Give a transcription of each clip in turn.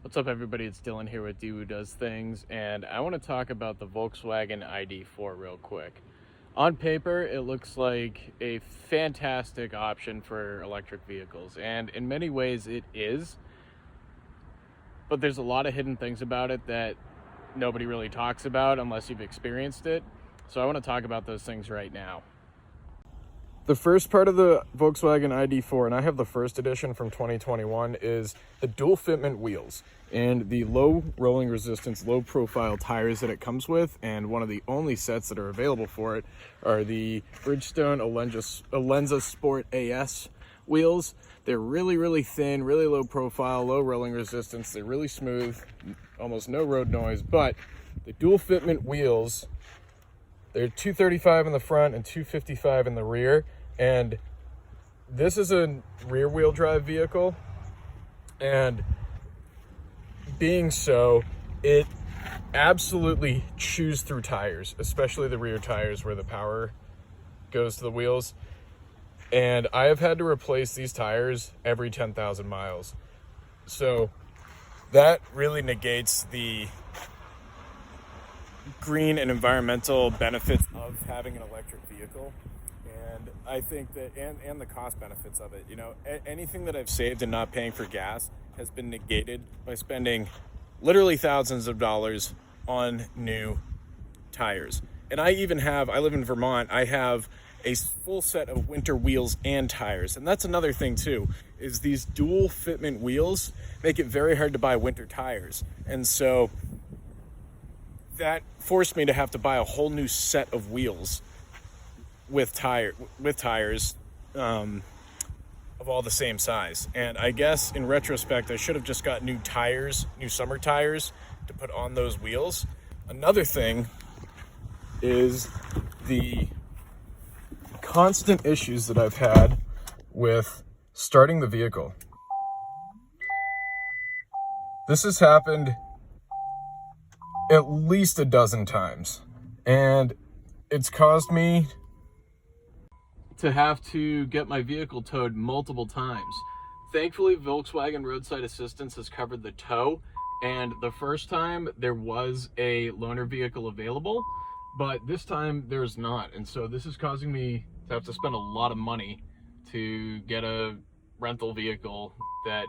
What's up, everybody? It's Dylan here with Who Does Things, and I want to talk about the Volkswagen ID.4 real quick. On paper, it looks like a fantastic option for electric vehicles, and in many ways it is, but there's a lot of hidden things about it that nobody really talks about unless you've experienced it. So I want to talk about those things right now. The first part of the Volkswagen ID.4, and I have the first edition from 2021, is the dual fitment wheels and the low rolling resistance, low profile tires that it comes with. And one of the only sets that are available for it are the Bridgestone Alenza Sport AS wheels. They're really thin, really low profile, low rolling resistance. They're really smooth, almost no road noise. But the dual fitment wheels, they're 235 in the front and 255 in the rear. And this is a rear wheel drive vehicle, and being so, it absolutely chews through tires, especially the rear tires where the power goes to the wheels. And I have had to replace these tires every 10,000 miles. So that really negates the green and environmental benefits of having an electric vehicle. And I think that, and the cost benefits of it, you know, anything that I've saved and not paying for gas has been negated by spending literally thousands of dollars on new tires. And I live in Vermont, I have a full set of winter wheels and tires. And that's another thing too, is these dual fitment wheels make it very hard to buy winter tires. And so that forced me to have to buy a whole new set of wheels with tires of all the same size. And I guess in retrospect, I should have just got new summer tires to put on those wheels. Another thing is the constant issues that I've had with starting the vehicle. This has happened at least a dozen times, and it's caused me to have to get my vehicle towed multiple times. Thankfully, Volkswagen Roadside Assistance has covered the tow, and the first time there was a loaner vehicle available, but this time there's not. And so this is causing me to have to spend a lot of money to get a rental vehicle that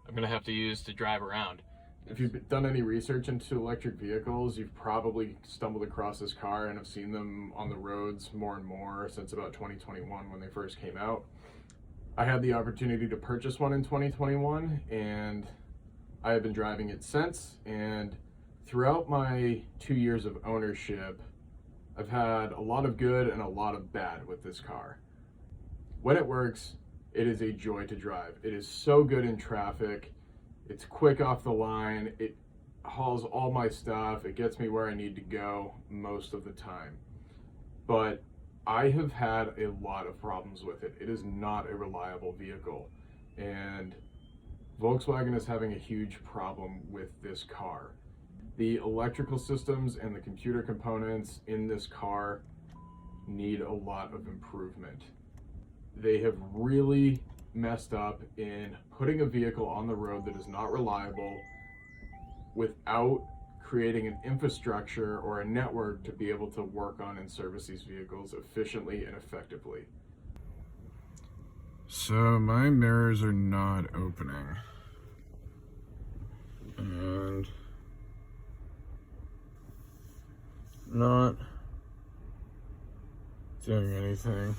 I'm gonna have to use to drive around. If you've done any research into electric vehicles, you've probably stumbled across this car and have seen them on the roads more and more since about 2021 when they first came out. I had the opportunity to purchase one in 2021, and I have been driving it since. And throughout my 2 years of ownership, I've had a lot of good and a lot of bad with this car. When it works, it is a joy to drive. It is so good in traffic. It's quick off the line, it hauls all my stuff, it gets me where I need to go most of the time. But I have had a lot of problems with it. It is not a reliable vehicle, and Volkswagen is having a huge problem with this car. The electrical systems and the computer components in this car need a lot of improvement. They have really messed up in putting a vehicle on the road that is not reliable without creating an infrastructure or a network to be able to work on and service these vehicles efficiently and effectively. So my mirrors are not opening, and not doing anything.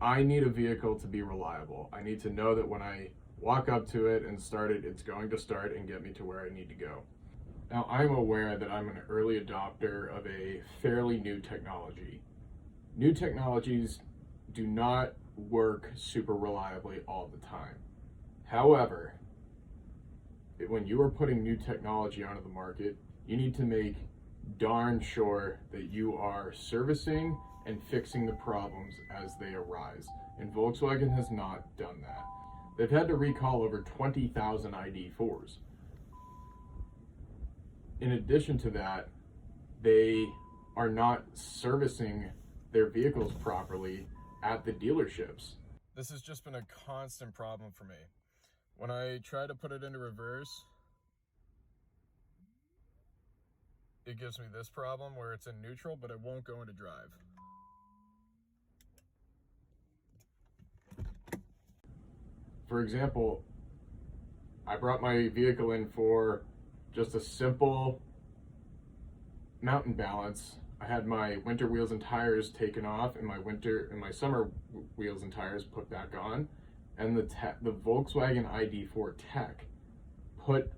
I need a vehicle to be reliable. I need to know that when I walk up to it and start it, it's going to start and get me to where I need to go. Now, I'm aware that I'm an early adopter of a fairly new technology. New technologies do not work super reliably all the time. However, when you are putting new technology onto the market, you need to make darn sure that you are servicing and fixing the problems as they arise. And Volkswagen has not done that. They've had to recall over 20,000 ID.4s. In addition to that, they are not servicing their vehicles properly at the dealerships. This has just been a constant problem for me. When I try to put it into reverse, it gives me this problem where it's in neutral, but it won't go into drive. For example, I brought my vehicle in for just a simple mountain balance. I had my winter wheels and tires taken off and my summer wheels and tires put back on, and the Volkswagen ID.4 tech put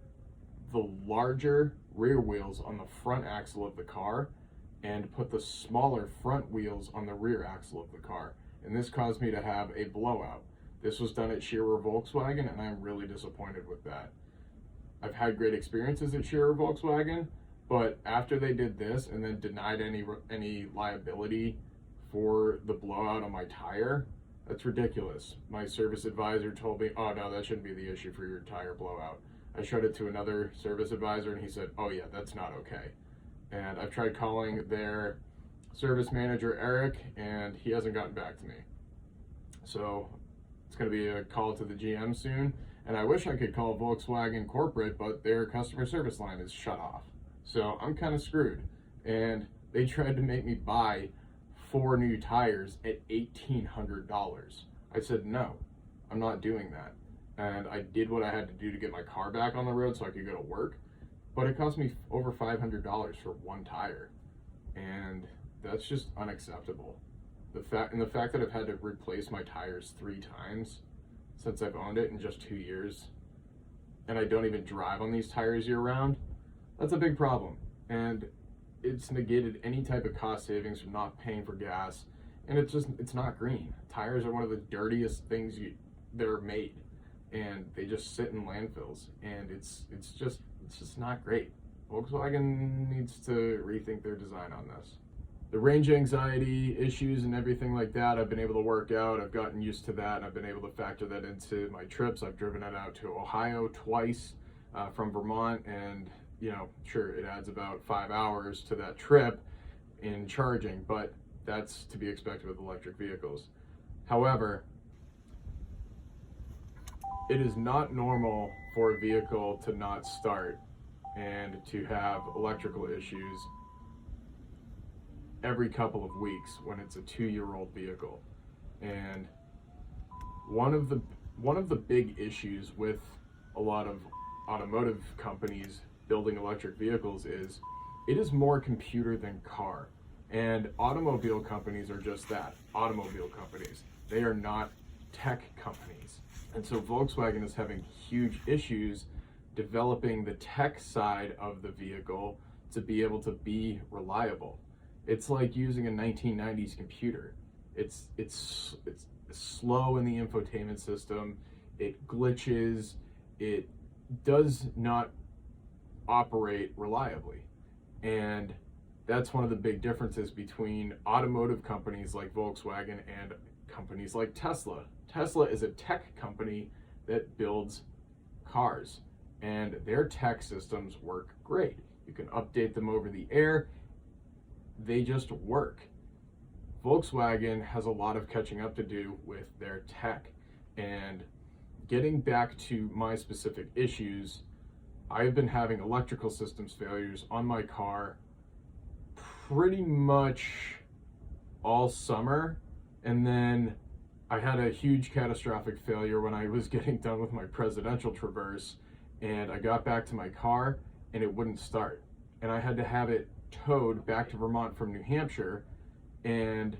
the larger rear wheels on the front axle of the car and put the smaller front wheels on the rear axle of the car, and this caused me to have a blowout. This was done at Shearer Volkswagen, and I'm really disappointed with that. I've had great experiences at Shearer Volkswagen, but after they did this and then denied any liability for the blowout on my tire, that's ridiculous. My service advisor told me, oh no, that shouldn't be the issue for your tire blowout. I showed it to another service advisor and he said, oh yeah, that's not okay. And I've tried calling their service manager, Eric, and he hasn't gotten back to me. So it's gonna be a call to the GM soon. And I wish I could call Volkswagen corporate, but their customer service line is shut off. So I'm kind of screwed. And they tried to make me buy 4 new tires at $1,800. I said, no, I'm not doing that. And I did what I had to do to get my car back on the road so I could go to work. But it cost me over $500 for 1 tire. And that's just unacceptable. The fact that I've had to replace my tires 3 times since I've owned it in just 2 years, and I don't even drive on these tires year round, that's a big problem. And it's negated any type of cost savings from not paying for gas, and it's not green. Tires are one of the dirtiest things that are made, and they just sit in landfills, and it's just not great. Volkswagen needs to rethink their design on this. The range anxiety issues and everything like that, I've been able to work out. I've gotten used to that, and I've been able to factor that into my trips. I've driven it out to Ohio twice from Vermont, and sure, it adds about 5 hours to that trip in charging, but that's to be expected with electric vehicles. However, it is not normal for a vehicle to not start and to have electrical issues every couple of weeks when it's a 2-year-old vehicle. And one of the big issues with a lot of automotive companies building electric vehicles is it is more computer than car. And automobile companies are just that, automobile companies. They are not tech companies. And so Volkswagen is having huge issues developing the tech side of the vehicle to be able to be reliable. It's like using a 1990s computer. It's slow in the infotainment system. It glitches. It does not operate reliably. And that's one of the big differences between automotive companies like Volkswagen and companies like Tesla. Tesla is a tech company that builds cars, and their tech systems work great. You can update them over the air. They just work. Volkswagen has a lot of catching up to do with their tech. And getting back to my specific issues, I've been having electrical systems failures on my car pretty much all summer, and then I had a huge catastrophic failure when I was getting done with my presidential traverse, and I got back to my car and it wouldn't start, and I had to have it towed back to Vermont from New Hampshire, and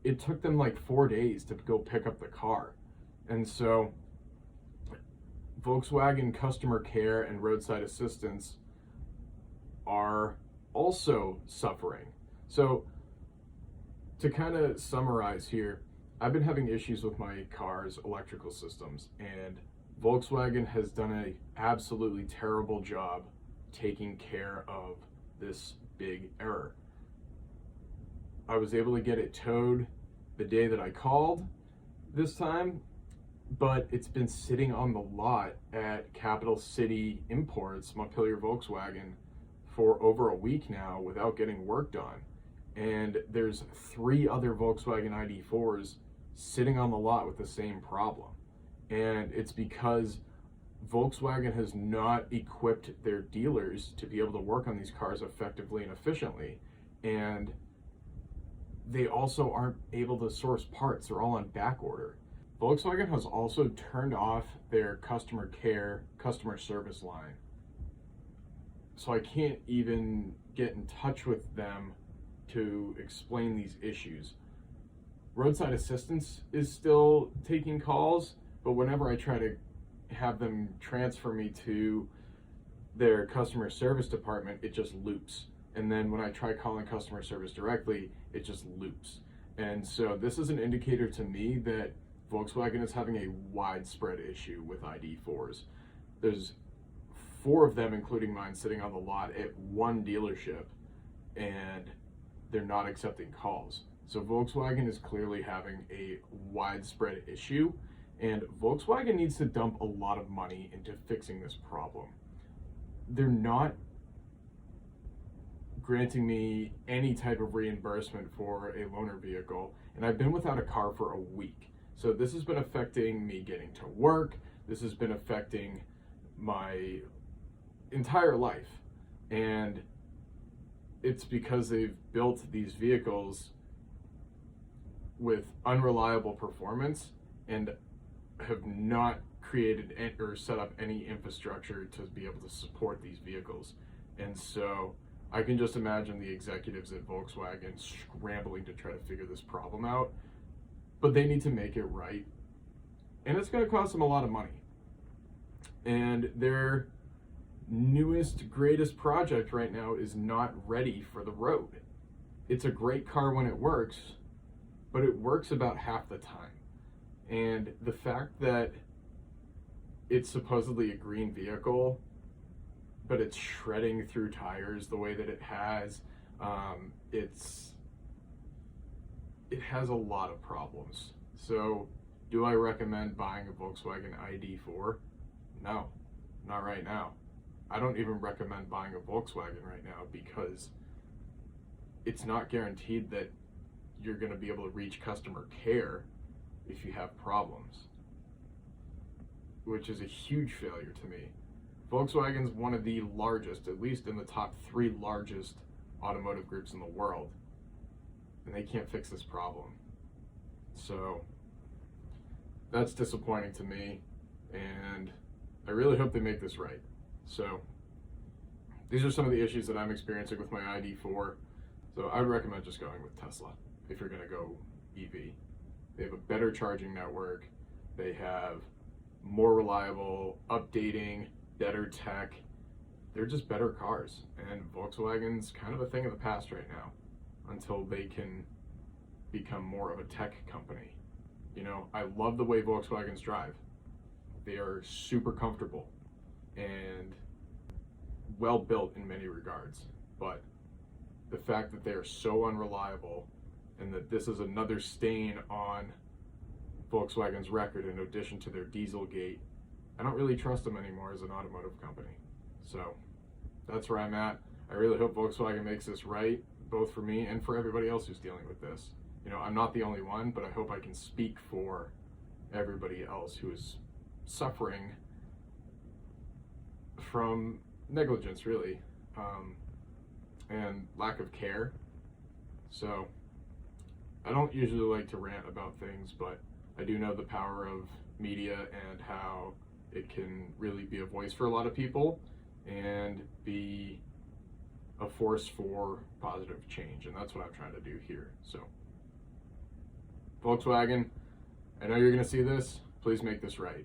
it took them like 4 days to go pick up the car. And so Volkswagen customer care and roadside assistance are also suffering. So to kind of summarize here, I've been having issues with my car's electrical systems, and Volkswagen has done an absolutely terrible job taking care of this big error. I was able to get it towed the day that I called this time, but it's been sitting on the lot at Capital City Imports, Montpelier Volkswagen, for over a week now without getting work done. And there's 3 other Volkswagen ID.4s sitting on the lot with the same problem. And it's because Volkswagen has not equipped their dealers to be able to work on these cars effectively and efficiently. And they also aren't able to source parts. They're all on back order. Volkswagen has also turned off their customer service line. So I can't even get in touch with them to explain these issues. Roadside assistance is still taking calls, but whenever I try to have them transfer me to their customer service department, it just loops. And then when I try calling customer service directly, it just loops. And so this is an indicator to me that Volkswagen is having a widespread issue with ID.4s. There's 4 of them, including mine, sitting on the lot at one dealership, and they're not accepting calls. So Volkswagen is clearly having a widespread issue, and Volkswagen needs to dump a lot of money into fixing this problem. They're not granting me any type of reimbursement for a loaner vehicle, and I've been without a car for a week. So this has been affecting me getting to work. This has been affecting my entire life. And it's because they've built these vehicles with unreliable performance and have not created or set up any infrastructure to be able to support these vehicles. And so I can just imagine the executives at Volkswagen scrambling to try to figure this problem out, but they need to make it right. And it's going to cost them a lot of money. And their newest, greatest project right now is not ready for the road. It's a great car when it works, but it works about half the time. And the fact that it's supposedly a green vehicle, but it's shredding through tires the way that it has, it has a lot of problems. So do I recommend buying a Volkswagen ID.4? No, not right now. I don't even recommend buying a Volkswagen right now because it's not guaranteed that you're going to be able to reach customer care if you have problems, which is a huge failure to me. Volkswagen's one of the largest, at least in the top 3 largest automotive groups in the world, and they can't fix this problem. So that's disappointing to me, and I really hope they make this right. So these are some of the issues that I'm experiencing with my ID.4. So I would recommend just going with Tesla if you're going to go EV. They have a better charging network. They have more reliable updating, better tech. They're just better cars. And Volkswagen's kind of a thing of the past right now until they can become more of a tech company. You know, I love the way Volkswagens drive. They are super comfortable and well built in many regards, but the fact that they are so unreliable and that this is another stain on Volkswagen's record in addition to their Dieselgate, I don't really trust them anymore as an automotive company. So that's where I'm at. I really hope Volkswagen makes this right, both for me and for everybody else who's dealing with this. You know, I'm not the only one, but I hope I can speak for everybody else who is suffering from negligence, really, and lack of care. So I don't usually like to rant about things, but I do know the power of media and how it can really be a voice for a lot of people and be a force for positive change, and that's what I'm trying to do here. So Volkswagen, I know you're going to see this. Please make this right.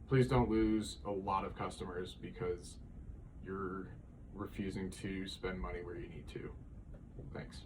Please don't lose a lot of customers because you're refusing to spend money where you need to. Thanks.